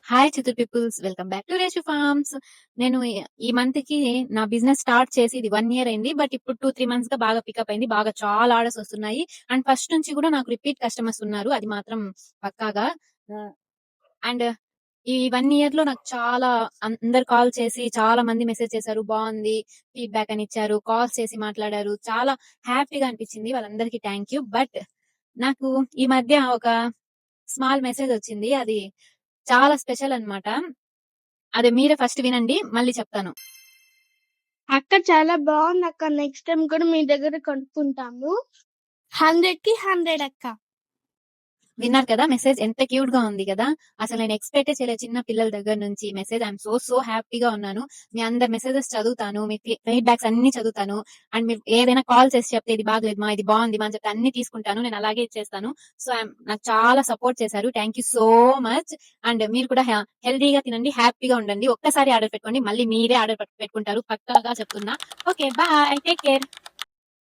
Hi Chittoor peoples, welcome back to Reshu farms. నేను ఈ month కి నా బిజినెస్ స్టార్ట్ చేసి ఇది 1 ఇయర్ అయింది. బట్ ఇప్పుడు 2, 3 మంత్స్ గా బాగా పికప్ అయింది. బాగా చాలా ఆర్డర్స్ వస్తున్నాయి. అండ్ ఫస్ట్ నుంచి కూడా నాకు రిపీట్ కస్టమర్స్ ఉన్నారు. అది మాత్రం పక్కాగా. అండ్ ఈ 1 ఇయర్ లో నాకు చాలా అందరు కాల్ చేసి చాలా మంది మెసేజ్ చేశారు. బాగుంది, ఫీడ్‌బ్యాక్ అని ఇచ్చారు. కాల్స్ చేసి మాట్లాడారు. చాలా హ్యాపీగా అనిపించింది. వాళ్ళందరికీ థ్యాంక్ యూ. బట్ నాకు ఈ మధ్య ఒక స్మాల్ మెసేజ్ వచ్చింది. అది చాలా స్పెషల్ అన్నమాట. అదే మీరే ఫస్ట్ వినండి, మళ్ళీ చెప్తాను. అక్క చాలా బాగుంది అక్క. నెక్స్ట్ టైం కూడా మీ దగ్గర కొనుక్కుంటాము. 100కి 100 అక్క. విన్నారు కదా మెసేజ్, ఎంత క్యూట్ గా ఉంది కదా. అసలు నేను ఎక్స్పెక్టే చేయలేదు చిన్న పిల్లల దగ్గర నుంచి మెసేజ్. ఐఎమ్ సో హ్యాపీగా ఉన్నాను. మీ అందరి మెసేజెస్ చదువుతాను, మీ ఫీడ్బ్యాక్స్ అన్ని చదువుతాను. అండ్ మీరు ఏదైనా కాల్ చేసి చెప్తే ఇది బాగలేదు మా, ఇది బాగుంది మా అని చెప్తే అన్ని తీసుకుంటాను. నేను అలాగే ఇచ్చేస్తాను. సో నాకు చాలా సపోర్ట్ చేశారు. Thank you so much. And మీరు కూడా హెల్దీగా తినండి, హ్యాపీగా ఉండండి. ఒక్కసారి ఆర్డర్ పెట్టుకోండి, మళ్ళీ మీరే ఆర్డర్ పెట్టుకుంటారు, పక్కాగా చెప్తున్నా. Okay, bye, take care.